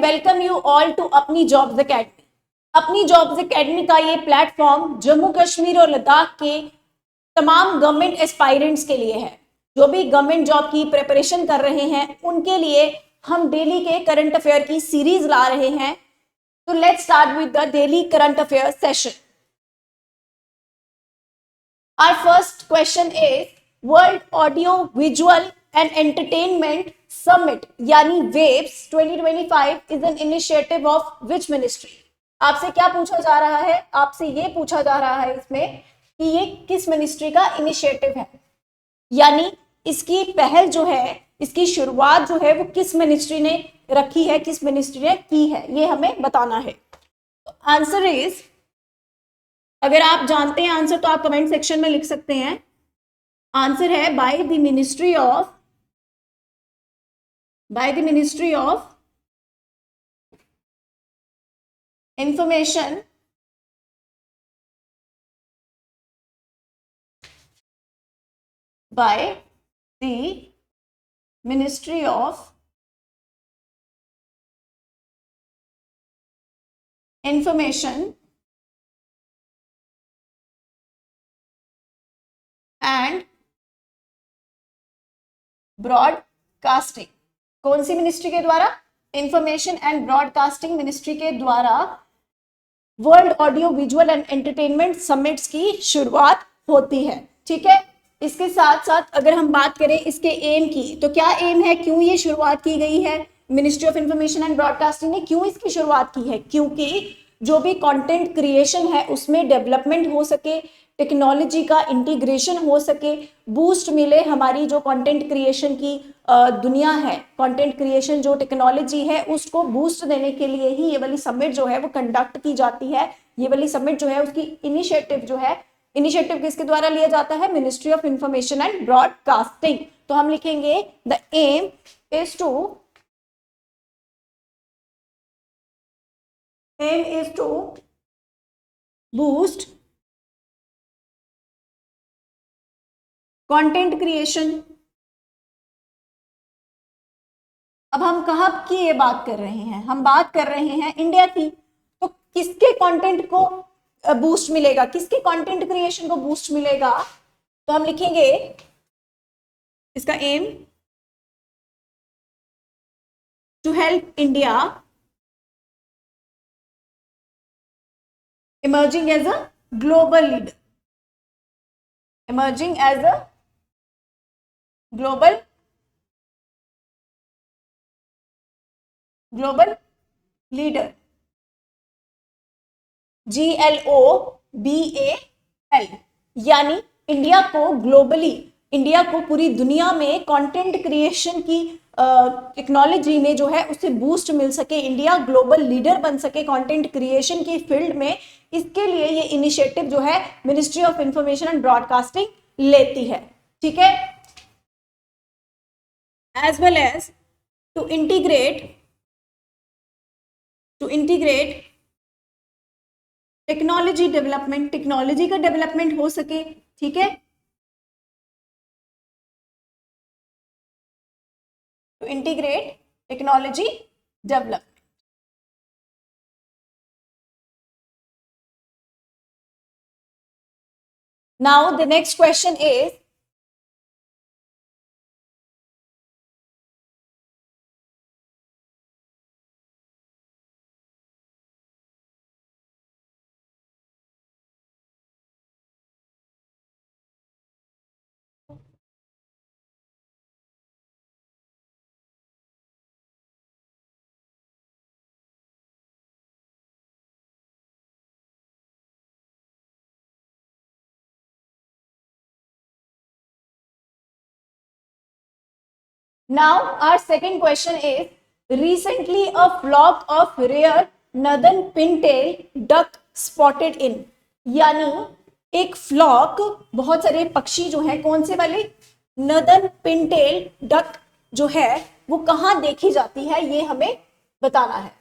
Welcome you all to अपनी jobs academy. अपनी jobs academy का ये प्लेटफॉर्म जम्मू कश्मीर और लद्दाख के तमाम गवर्नमेंट एस्पायरेंट्स के लिए है। जो भी गवर्नमेंट जॉब की प्रिपरेशन कर रहे हैं उनके लिए हम डेली के करंट अफेयर की सीरीज ला रहे हैं। तो let's start with the daily current affair session. Our first question is World Audio Visual and Entertainment Summit यानी waves 2025 is an initiative of which ministry? आपसे क्या पूछा जा रहा है? आपसे ये पूछा जा रहा है इसमें कि ये किस मिनिस्ट्री का इनिशिएटिव है, यानी इसकी पहल जो है, इसकी शुरुआत जो है वो किस मिनिस्ट्री ने रखी है, किस मिनिस्ट्री ने की है, ये हमें बताना है। आंसर इज, अगर आप जानते हैं आंसर तो आप कमेंट सेक्शन में लिख सकते हैं। आंसर है by the ministry of information by the Ministry of Information and broadcasting. कौन सी मिनिस्ट्री के द्वारा? इंफॉर्मेशन एंड ब्रॉडकास्टिंग मिनिस्ट्री के द्वारा world audio visual and entertainment summits की शुरुआत होती है। ठीक है, इसके साथ साथ अगर हम बात करें इसके एम की, तो क्या एम है, क्यों ये शुरुआत की गई है? Ministry of information and broadcasting ने क्यों इसकी शुरुआत की है? क्योंकि जो भी कंटेंट क्रिएशन है उसमें डेवलपमेंट हो सके, टेक्नोलॉजी का इंटीग्रेशन हो सके, बूस्ट मिले। हमारी जो कंटेंट क्रिएशन की दुनिया है, कंटेंट क्रिएशन जो टेक्नोलॉजी है उसको बूस्ट देने के लिए ही ये वाली समिट जो है वो कंडक्ट की जाती है। ये वाली समिट जो है उसकी इनिशिएटिव जो है, इनिशिएटिव किसके द्वारा लिया जाता है? Ministry of information and broadcasting. तो हम लिखेंगे the aim is to boost content creation. अब हम कहाँ की ये बात कर रहे हैं? हम बात कर रहे हैं इंडिया की। तो किसके कंटेंट को बूस्ट मिलेगा, किसके कंटेंट क्रिएशन को बूस्ट मिलेगा? तो हम लिखेंगे इसका aim to help India emerging as a global leader, emerging as a global leader, GLOBAL, यानी इंडिया को ग्लोबली, इंडिया को पूरी दुनिया में कंटेंट क्रिएशन की टेक्नोलॉजी में जो है उसे बूस्ट मिल सके, इंडिया ग्लोबल लीडर बन सके कंटेंट क्रिएशन की फील्ड में। इसके लिए ये इनिशिएटिव जो है ministry of information and broadcasting लेती है। ठीक है, as well as to integrate technology development, technology का डेवलपमेंट हो सके। ठीक है, to integrate technology development. Now the next question is, now our second question is, recently a flock of rare northern pintail duck spotted in, यानी एक flock, बहुत सारे पक्षी जो है, कौन से वाले? नर्दर्न पिनटेल डक जो है वो कहां देखी जाती है, ये हमें बताना है।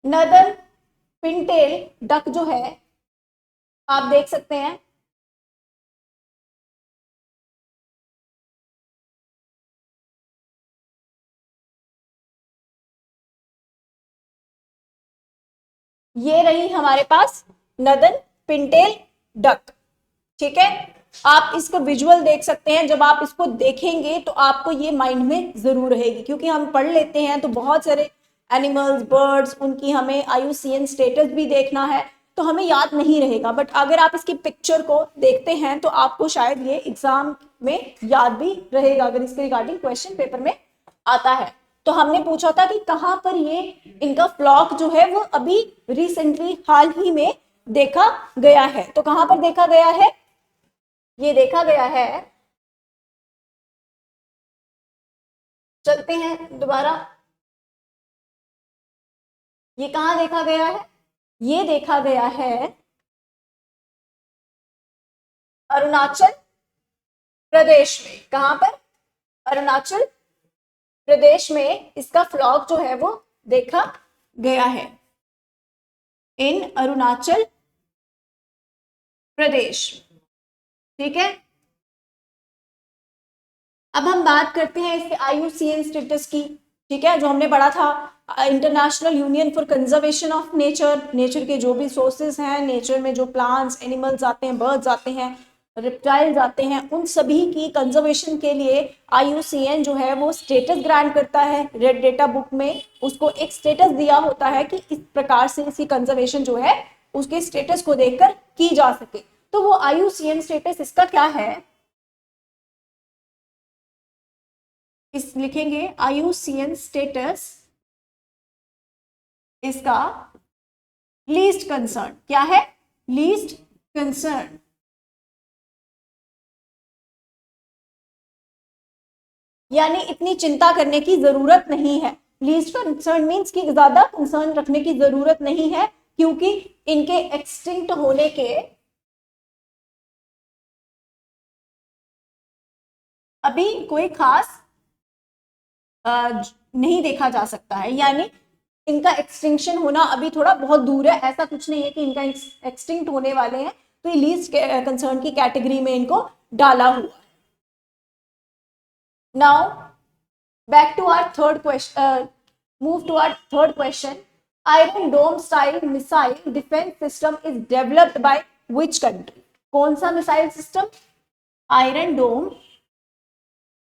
नर्दर्न पिनटेल डक जो है आप देख सकते हैं ये रही हमारे पास नदन पिंटेल डक। ठीक है, आप इसको विजुअल देख सकते हैं। जब आप इसको देखेंगे तो आपको ये माइंड में जरूर रहेगी, क्योंकि हम पढ़ लेते हैं तो बहुत सारे एनिमल्स, बर्ड्स, उनकी हमें IUCN स्टेटस भी देखना है तो हमें याद नहीं रहेगा। बट अगर आप इसकी पिक्चर को देखते हैं तो आपको शायद ये एग्जाम में याद भी रहेगा, अगर इसके रिगार्डिंग क्वेश्चन पेपर में आता है। तो हमने पूछा था कि कहाँ पर ये इनका फ्लॉक जो है वो अभी रिसेंटली हाल ही में देखा गया है। तो कहाँ पर देखा गया है? ये देखा गया है, चलते हैं दोबारा, ये कहाँ देखा गया है? ये देखा गया है अरुणाचल प्रदेश में। कहां पर? अरुणाचल प्रदेश में इसका फ्लॉक जो है वो देखा गया है, इन अरुणाचल प्रदेश। ठीक है, अब हम बात करते हैं इसके IUCN स्टेटस की। ठीक है, जो हमने पढ़ा था international union for conservation of nature, nature के जो भी सोर्सेज हैं, नेचर में जो प्लांट्स, एनिमल्स आते हैं, बर्ड्स आते हैं, रिप्टाइल्स आते हैं, उन सभी की कंजर्वेशन के लिए IUCN जो है वो स्टेटस ग्रांट करता है। रेड डेटा बुक में उसको एक स्टेटस दिया होता है कि इस प्रकार से इसकी कंजर्वेशन जो है उसके स्टेटस को देखकर की जा सके। तो वो IUCN स्टेटस इसका क्या है? इस लिखेंगे IUCN स्टेटस इसका लीस्ट कंसर्न। क्या है? Least concern. यानी इतनी चिंता करने की जरूरत नहीं है। लीस्ट कंसर्न मीन्स कि ज्यादा कंसर्न रखने की जरूरत नहीं है, क्योंकि इनके एक्सटिंक्ट होने के अभी कोई खास नहीं देखा जा सकता है। यानी इनका एक्सटिंक्शन होना अभी थोड़ा बहुत दूर है, ऐसा कुछ नहीं है कि इनका एक्सटिंक्ट होने वाले हैं तो ये लीस्ट कंसर्न की कैटेगरी में इनको डाला हुआ है। Now back to our third question, move to our third question. Iron dome style missile defence system is developed by which country? कौन सा missile system? Iron dome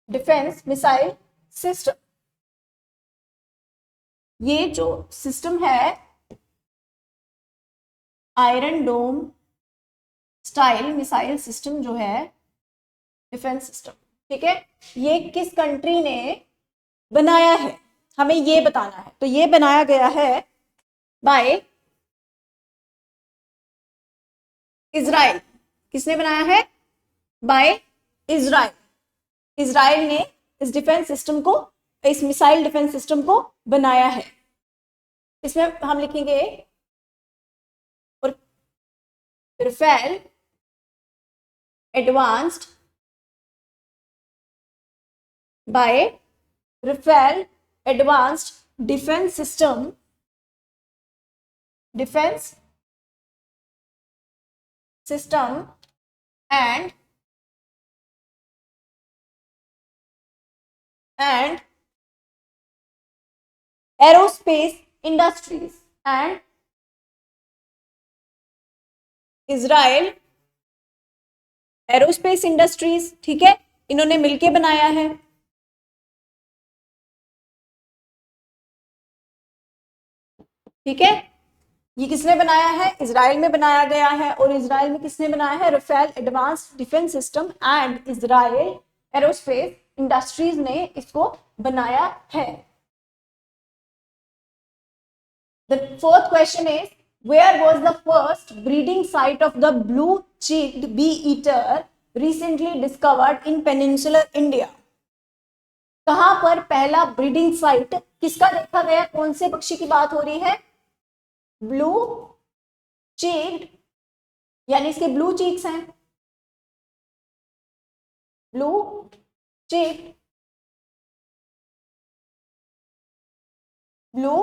defence missile system. ये जो सिस्टम है iron dome style missile system जो है defence system, ठीक है, ये किस कंट्री ने बनाया है? हमें ये बताना है। तो ये बनाया गया है बाय इजराइल। किसने बनाया है? Bye Israel. इजराइल ने इस डिफेंस सिस्टम को, इस मिसाइल डिफेंस सिस्टम को बनाया है। इसमें हम लिखेंगे Rafael advanced by Rafael advanced defence system, defence system and aerospace industries and Israel aerospace industries. ठीक है, इन्होंने मिलके बनाया है। ठीक है, ये किसने बनाया है? इजराइल में बनाया गया है। और इजराइल में किसने बनाया है? Rafael advanced defence system and Israel aerospace industries ने इसको बनाया है। The fourth question is, where was the first breeding site of the blue-cheeked bee-eater recently discovered in peninsular India? कहां पर पहला ब्रीडिंग साइट किसका देखा गया? कौन से पक्षी की बात हो रही है? ब्लू चीक्ड, यानी इसके ब्लू चीक्स हैं, ब्लू चीक्ड, ब्लू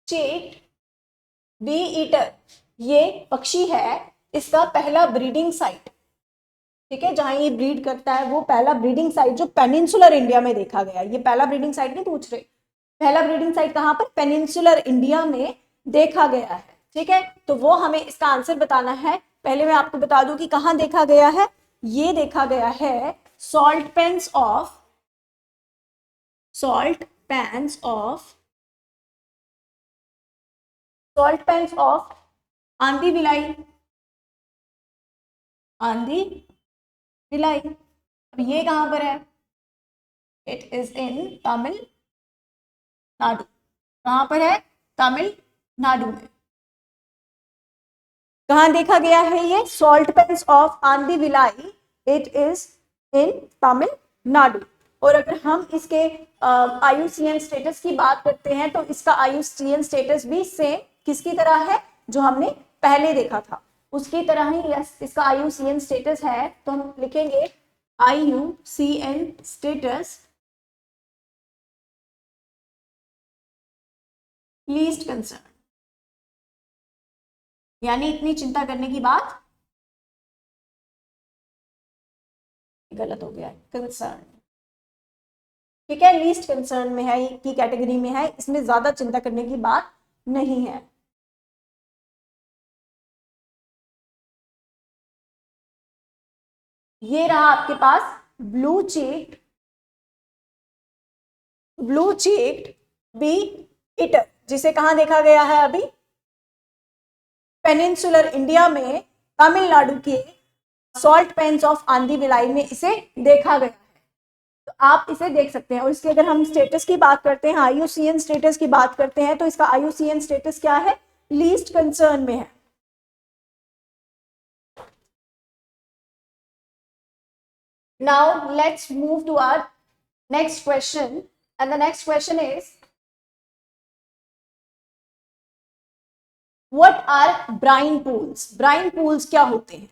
चीक्ड बी ईटर, ये पक्षी है, इसका पहला ब्रीडिंग साइट। ठीक है, जहां ये ब्रीड करता है वो पहला ब्रीडिंग साइट जो पेनिनसुलर इंडिया में देखा गया। ये पहला ब्रीडिंग साइट नहीं पूछ रहे, पहला ब्रीडिंग साइट कहां पर? पेनिनसुलर इंडिया में देखा गया है। ठीक है, तो वो हमें इसका आंसर बताना है। पहले मैं आपको बता दूं कि कहां देखा गया है। ये देखा गया है salt pans of salt pans of salt pans of आंधी भिलाई, आंधी भिलाई। अब ये कहां पर है? It is in Tamil Nadu. कहां पर है? तमिलनाडु में। कहां देखा गया है ये सॉल्ट पेन्स ऑफ आंधी Bhilai? It is in Tamil Nadu. और अगर हम इसके IUCN स्टेटस की बात करते हैं तो इसका IUCN स्टेटस भी सेम किसकी तरह है, जो हमने पहले देखा था उसकी तरह ही इसका IUCN स्टेटस है। तो हम लिखेंगे IUCN स्टेटस लीस्ट कंसर्न, यानी इतनी चिंता करने की बात, गलत हो गया, कंसर्न। ठीक है, लीस्ट कंसर्न में है, की कैटेगरी में है, इसमें ज्यादा चिंता करने की बात नहीं है। ये रहा आपके पास ब्लू चीक्ड बी ईटर, जिसे कहां देखा गया है? अभी पेनिनसुलर इंडिया में तमिलनाडु के सॉल्ट पेन्स ऑफ आंधी भिलाई में इसे देखा गया है। तो आप इसे देख सकते हैं। और इसके अगर हम स्टेटस की बात करते हैं, IUCN स्टेटस की बात करते हैं, तो इसका IUCN स्टेटस क्या है? लीस्ट कंसर्न में है। Now let's move to our next question, and the next question is, what are brine pools? brine pools क्या होते हैं?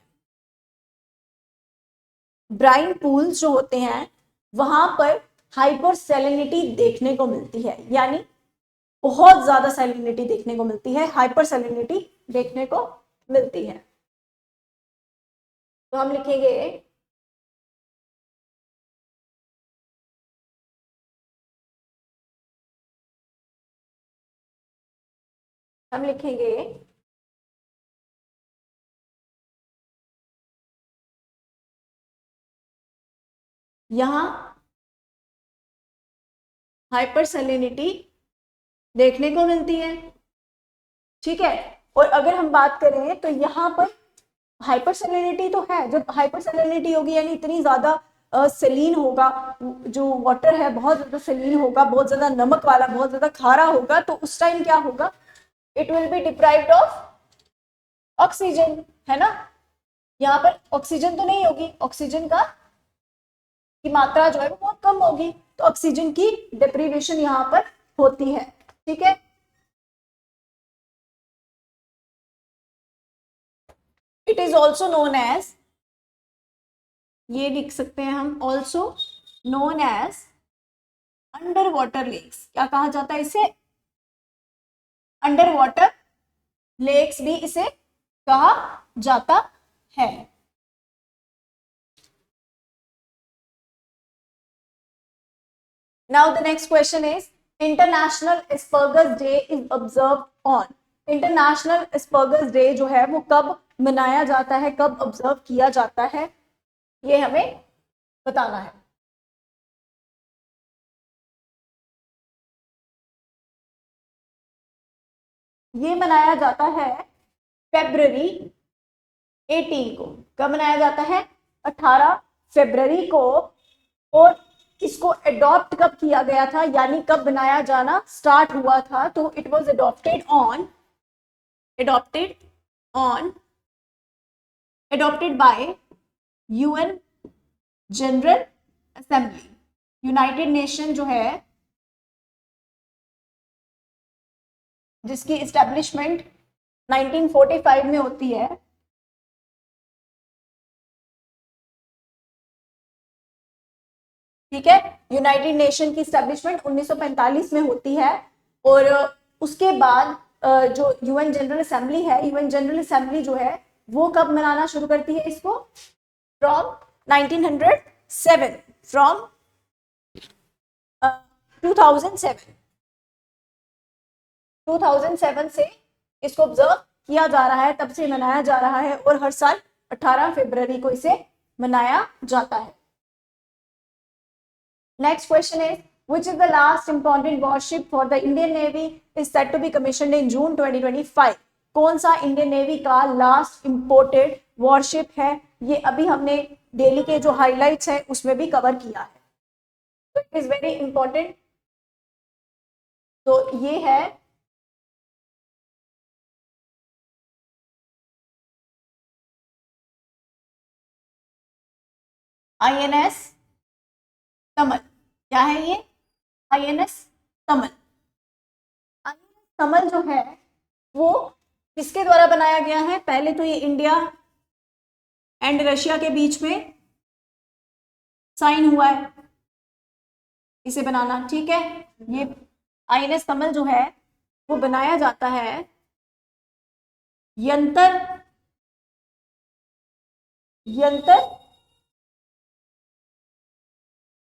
ब्राइन पूल्स जो होते हैं वहां पर हाइपर सैलिनिटी देखने को मिलती है, यानी बहुत ज्यादा सैलिनिटी देखने को मिलती है, हाइपर सैलिनिटी देखने को मिलती है। तो हम लिखेंगे यहां हाइपर सैलिनिटी देखने को मिलती है। ठीक है, और अगर हम बात करें तो यहाँ पर हाइपर सैलिनिटी तो है, जब हाइपर सैलिनिटी होगी यानी इतनी ज्यादा सेलीन होगा, जो वाटर है बहुत ज्यादा सेलीन होगा, बहुत ज्यादा नमक वाला, बहुत ज्यादा खारा होगा, तो उस टाइम क्या होगा? It will be deprived of oxygen, है ना। यहाँ पर ऑक्सीजन तो नहीं होगी, ऑक्सीजन की मात्रा जो है वो बहुत कम होगी, तो ऑक्सीजन की डिप्रीवेशन यहाँ पर होती है। ठीक है, it is also known as, ये लिख सकते हैं हम, also known as under water lakes. क्या कहा जाता है इसे? अंडर वाटर लेक्स भी इसे कहा जाता है। Now the next question is, International Asperger's Day is observed on। International Asperger's day जो है वो कब मनाया जाता है, कब ऑब्जर्व किया जाता है, ये हमें बताना है। ये मनाया जाता है February 18 को। कब मनाया जाता है? 18 फरवरी को। और इसको एडॉप्ट कब किया गया था, यानी कब बनाया जाना स्टार्ट हुआ था? तो it was adopted by UN general assembly. United nation जो है, जिसकी इस्टेब्लिशमेंट 1945 में होती है, ठीक है, यूनाइटेड नेशन की इस्टेब्लिशमेंट 1945 में होती है। और उसके बाद जो UN जनरल असेंबली है, UN जनरल असेंबली जो है वो कब मनाना शुरू करती है इसको? फ्रॉम 1907, फ्रॉम 2007 से इसको ऑब्जर्व किया जा रहा है, तब से मनाया जा रहा है और हर साल 18 फरवरी को इसे मनाया जाता है। Next question is which is the last important warship for the Indian Navy is set to be commissioned in June 2025? कौन सा इंडियन नेवी का लास्ट इंपोर्टेड वॉरशिप है? ये अभी हमने डेली के जो हाइलाइट्स है उसमें भी कवर किया है, तो इट इज वेरी इंपॉर्टेंट। तो ये है INS कमल। क्या है ये? INS कमल। INS कमल जो है वो किसके द्वारा बनाया गया है? पहले तो ये इंडिया एंड रशिया के बीच में साइन हुआ है इसे बनाना, ठीक है। ये INS कमल जो है वो बनाया जाता है यंतर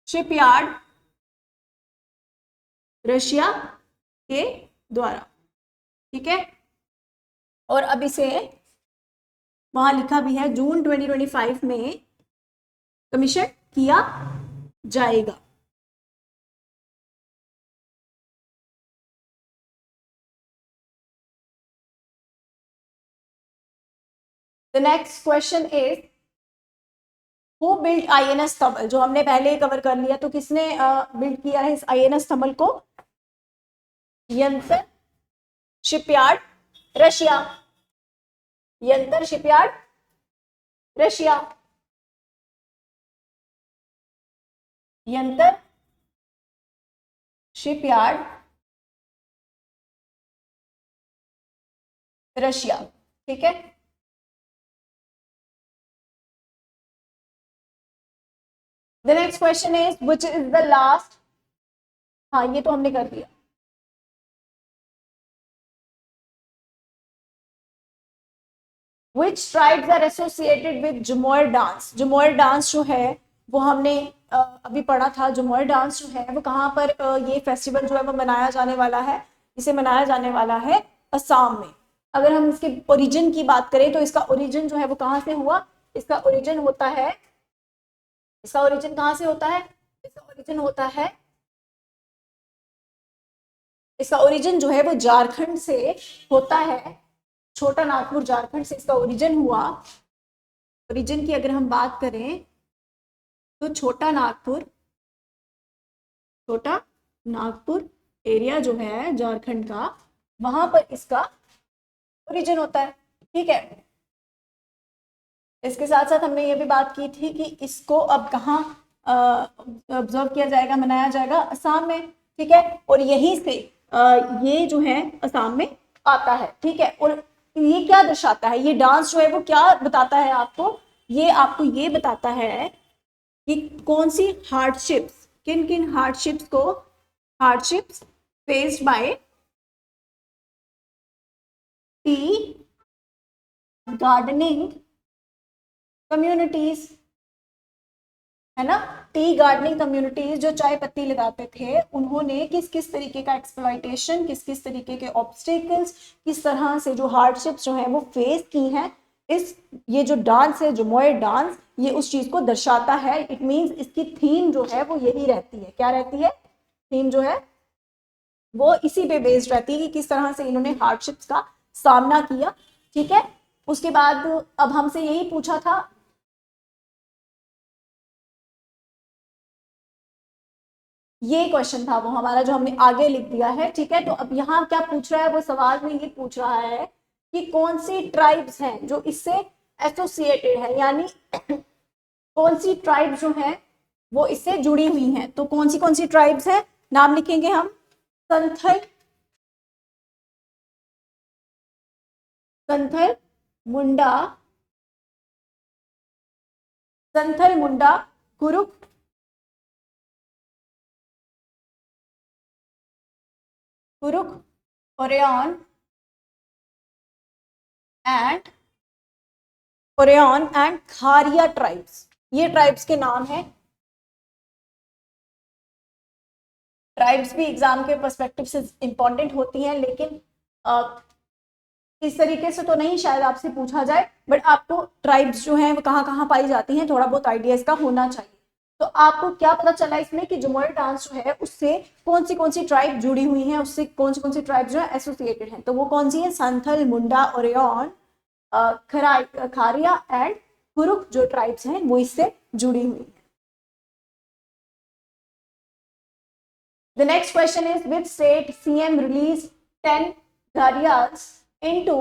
शिपयार्ड रशिया के द्वारा, ठीक है। और अब इसे वहां लिखा भी है जून 2025 में कमीशन किया जाएगा। The next question is who build INS कमल? जो हमने पहले ही कवर कर लिया, तो किसने बिल्ड किया है इस INS कमल को? Yantar shipyard Russia. Yantar shipyard Russia. Yantar shipyard Russia, ठीक है। The next question is which is the last, हाँ ये तो हमने कर दिया। Which tribes are associated with Jumor dance? Jhumur dance जो है वो हमने अभी पढ़ा था। जुमोर डांस जो है वो कहाँ पर ये फेस्टिवल जो है वो मनाया जाने वाला है? इसे मनाया जाने वाला है असम में। अगर हम इसके ओरिजिन की बात करें तो इसका ओरिजिन जो है वो कहाँ से हुआ? इसका ओरिजिन होता है, इसका ओरिजिन कहाँ से होता है? इसका ओरिजिन होता है, इसका ओरिजिन जो है वो झारखंड से होता है। छोटा नागपुर झारखंड से इसका ओरिजिन हुआ। ओरिजिन की अगर हम बात करें तो छोटा नागपुर एरिया जो है झारखंड का, वहां पर इसका ओरिजिन होता है, ठीक है। इसके साथ साथ हमने ये भी बात की थी कि इसको अब कहाँ ऑब्जर्व किया जाएगा, मनाया जाएगा? असम में, ठीक है। और यहीं से ये जो है असम में आता है, ठीक है। और ये क्या दर्शाता है? ये डांस जो है वो क्या बताता है आपको? ये आपको ये बताता है कि कौन सी हार्डशिप्स, किन किन हार्डशिप्स को, hardships faced by T gardening communities, है ना। टी गार्डनिंग कम्युनिटीज जो चाय पत्ती लगाते थे, उन्होंने किस किस तरीके का एक्सप्लॉइटेशन, किस किस तरीके के ऑब्स्टिकल्स, किस तरह से जो हार्डशिप्स जो है वो फेस की हैं। इस ये जो डांस है, जो मोए डांस, ये उस चीज को दर्शाता है। इट मींस इसकी थीम जो है वो यही रहती है। क्या रहती है? थीम जो है वो इसी पे बेस्ड रहती है कि किस तरह से इन्होंने हार्डशिप्स का सामना किया, ठीक है। उसके बाद अब हमसे यही पूछा था, ये क्वेश्चन था वो हमारा जो हमने आगे लिख दिया है, ठीक है। तो अब यहाँ क्या पूछ रहा है? वो सवाल में ये पूछ रहा है कि कौन सी ट्राइब्स हैं जो इससे एसोसिएटेड है, यानी कौन सी ट्राइब जो है वो इससे जुड़ी हुई हैं। तो कौन सी ट्राइब्स हैं? नाम लिखेंगे हम। Santhal, Santhal Munda, Santhal Munda, Kurukh, Kurukh, Oraon and Oraon and Kharia tribes. ये ट्राइब्स के नाम हैं। ट्राइब्स भी एग्जाम के पर्सपेक्टिव से इंपॉर्टेंट होती हैं, लेकिन इस तरीके से तो नहीं शायद आपसे पूछा जाए, बट आपको ट्राइब्स जो हैं वो कहाँ कहाँ पाई जाती हैं थोड़ा बहुत आइडिया इसका होना चाहिए। तो आपको क्या पता चला इसमें कि झूमर डांस जो है उससे कौन सी ट्राइब जुड़ी हुई हैं, उससे कौन सी ट्राइब जो है एसोसिएटेड हैं। तो वो कौन सी है, संथल, मुंडा, ओरियन, खारिया एंड कुरुक जो ट्राइब्स हैं वो इससे जुड़ी हुई है। The next question is, which state CM released 10 gharials into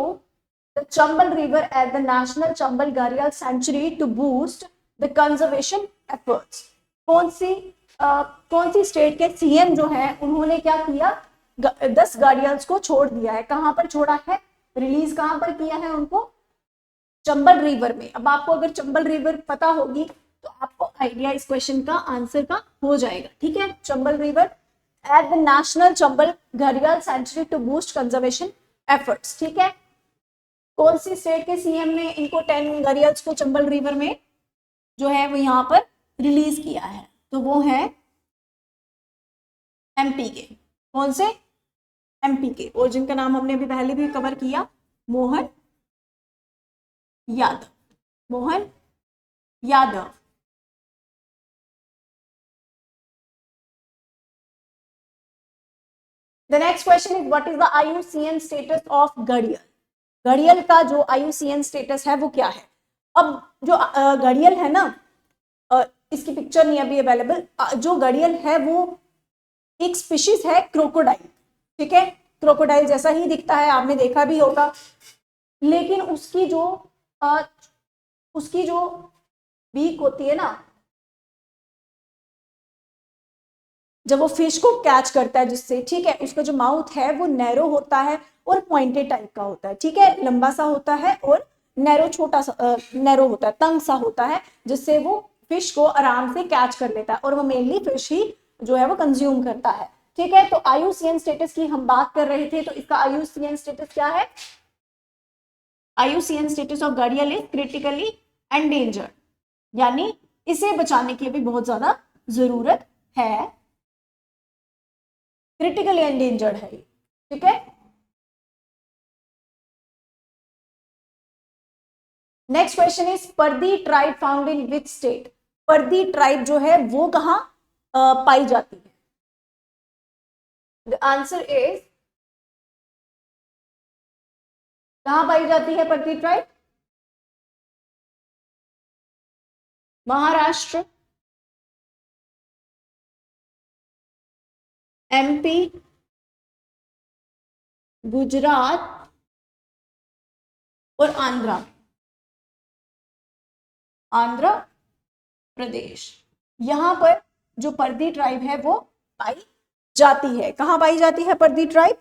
the Chambal River at the National Chambal Gharial Sanctuary to boost the conservation efforts? कौन सी स्टेट के सीएम जो है उन्होंने क्या किया, 10 गार्डियंस को छोड़ दिया है। कहां पर छोड़ा है, रिलीज कहां पर किया है उनको, चंबल रिवर में। अब आपको अगर चंबल रिवर पता होगी तो आपको आइडिया इस क्वेश्चन का आंसर का हो जाएगा। ठीक है, Chambal river at the national Chambal घड़ियाल sanctuary to boost conservation efforts. ठीक है, कौन सी स्टेट के सीएम ने इनको 10 घड़ियाल्स को चंबल रिवर में जो है वो यहाँ पर रिलीज किया है, तो वो है एमपी के। कौन से, एमपी के, और जिनका नाम हमने अभी पहले भी कवर किया, Mohan Yadav, Mohan Yadav. The next question is, what is the IUCN status of घड़ियल? घड़ियल का जो IUCN स्टेटस है वो क्या है। अब जो घड़ियल है ना, इसकी पिक्चर नहीं अभी अवेलेबल, जो घड़ियल है वो एक स्पीशीज है क्रोकोडाइल। ठीक है, क्रोकोडाइल जैसा ही दिखता है, आपने देखा भी होगा, लेकिन उसकी जो बीक होती है ना, जब वो फिश को कैच करता है जिससे, ठीक है, उसका जो माउथ है वो नैरो होता है और पॉइंटेड टाइप का होता है। ठीक है, लंबा सा होता है और नैरो, छोटा सा नैरो होता है, तंग सा होता है, जिससे वो फिश को आराम से कैच कर लेता है और वो मेनली फिश ही जो है वो कंज्यूम करता है। ठीक है, तो आईयूसीएन स्टेटस की हम बात कर रहे थे, तो इसका आईयूसीएन स्टेटस क्या है, आईयूसीएन स्टेटस ऑफ घड़ियल इज क्रिटिकली एंडेंजर्ड, यानी इसे बचाने की भी बहुत ज्यादा जरूरत है, क्रिटिकली एंडेंजर्ड है। ठीक है, next question is, Pardhi tribe found in which state? Pardhi tribe जो है वो कहां पाई जाती है? द आंसर इज, कहां पाई जाती है पर्दी ट्राइब? महाराष्ट्र, एमपी, गुजरात और आंध्र प्रदेश। यहां पर जो पर्दी ट्राइब है वो पाई जाती है। कहां पाई जाती है Pardhi tribe?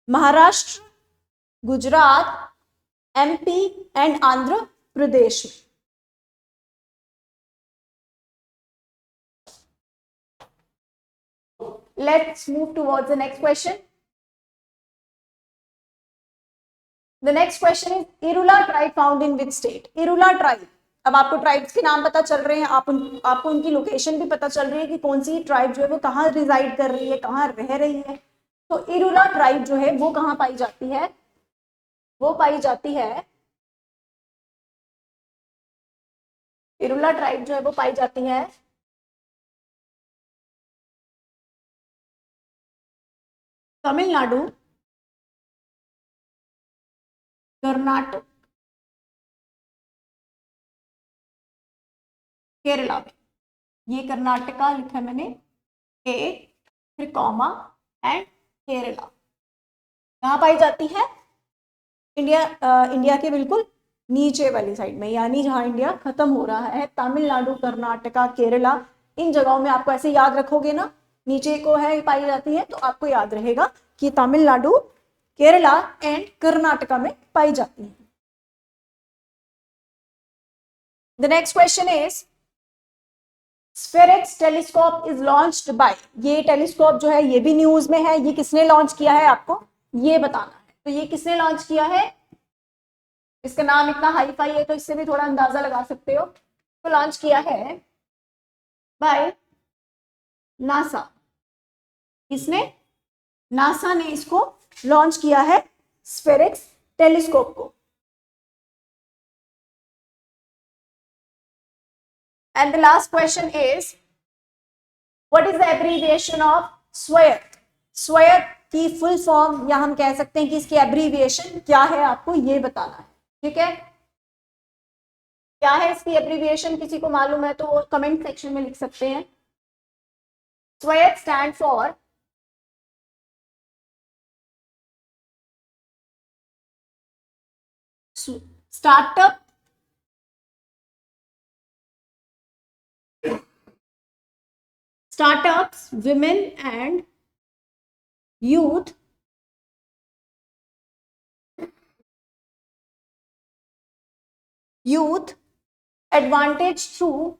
Maharashtra, Gujarat, MP and Andhra Pradesh में। Let's move towards the next question. The next question is, Irula tribe found in which state? Irula tribe, अब आपको ट्राइब्स के नाम पता चल रहे हैं, आपको उनकी लोकेशन भी पता चल रही है कि कौन सी ट्राइब जो है वो कहाँ रिजाइड कर रही है, कहाँ रह रही है। तो इरुला ट्राइब जो है वो कहाँ पाई जाती है? वो पाई जाती है, इरुला ट्राइब जो है वो पाई जाती है तमिलनाडु, कर्नाटक, केरला में। ये कर्नाटका लिखा है मैंने, ए फिर कॉमा एंड केरला। कहाँ पाई जाती है? इंडिया के बिल्कुल नीचे वाली साइड में, यानी जहां इंडिया खत्म हो रहा है, तमिलनाडु, कर्नाटका, केरला, इन जगहों में आपको ऐसे याद रखोगे ना, नीचे को है पाई जाती है, तो आपको याद रहेगा कि तमिलनाडु, केरला एंड कर्नाटका में पाई जाती है। The next question is, SPHEREx telescope is launched by, ये टेलीस्कोप जो है ये भी न्यूज में है, ये किसने लॉन्च किया है आपको ये बताना है। तो ये किसने लॉन्च किया है? इसका नाम इतना हाई फाई है तो इससे भी थोड़ा अंदाजा लगा सकते हो। तो लॉन्च किया है बाय नासा। किसने? नासा ने इसको लॉन्च किया है, स्फेरिक्स टेलीस्कोप को। And the last question is what is the abbreviation of स्वायत्त? स्वायत्त की फुल फॉर्म, या हम कह सकते हैं कि इसकी एब्रीविएशन क्या है, आपको ये बताना है। ठीक है, क्या है इसकी एब्रीविएशन? किसी को मालूम है तो वो कमेंट सेक्शन में लिख सकते हैं। स्वायत्त stand for startup startups, women and youth advantage through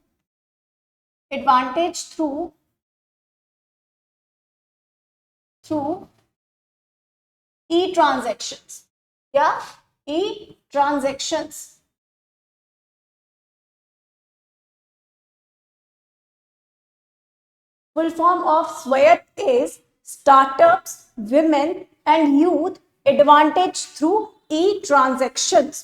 e-transactions. Yeah, e-transactions. Full form of स्वायत्त is startups, women and youth advantage through e-transactions.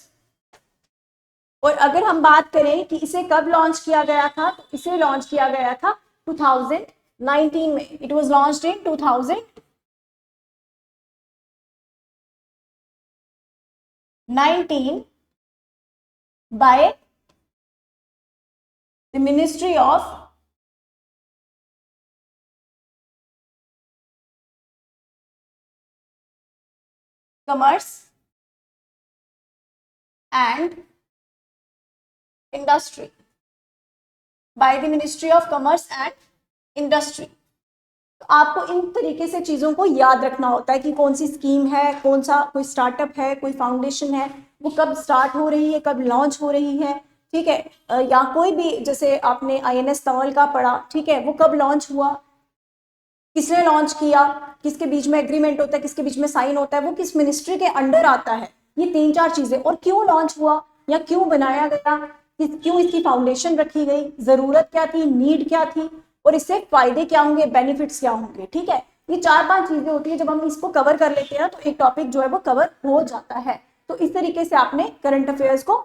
और अगर हम बात करें कि इसे कब लॉन्च किया गया था, तो इसे लॉन्च किया गया था 2019 में। It was launched in 2019 by the ministry of commerce and industry, by the ministry of commerce and industry. तो आपको इन तरीके से चीजों को याद रखना होता है कि कौन सी स्कीम है, कौन सा कोई स्टार्टअप है, कोई फाउंडेशन है, वो कब स्टार्ट हो रही है, कब लॉन्च हो रही है। ठीक है, या कोई भी, जैसे आपने INS तंवल का पढ़ा, ठीक है, वो कब लॉन्च हुआ, किसने लॉन्च किया, किसके बीच में एग्रीमेंट होता है, किसके बीच में साइन होता है, वो किस मिनिस्ट्री के अंडर आता है। ये 3-4 चीजें, और क्यों लॉन्च हुआ या क्यों बनाया गया, क्यों इसकी फाउंडेशन रखी गई, जरूरत क्या थी, नीड क्या थी, और इससे फायदे क्या होंगे, बेनिफिट्स क्या होंगे। ठीक है, ये 4-5 चीजें होती है। जब हम इसको कवर कर लेते हैं तो एक टॉपिक जो है वो कवर हो जाता है। तो इस तरीके से आपने करंट अफेयर्स को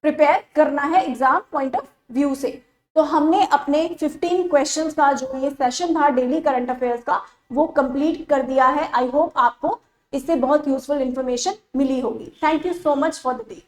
प्रिपेयर करना है एग्जाम पॉइंट ऑफ व्यू से। तो हमने अपने 15 क्वेश्चंस का जो ये सेशन था डेली करंट अफेयर्स का, वो कंप्लीट कर दिया है। आई होप आपको इससे बहुत यूजफुल इंफॉर्मेशन मिली होगी। Thank you so much for the day.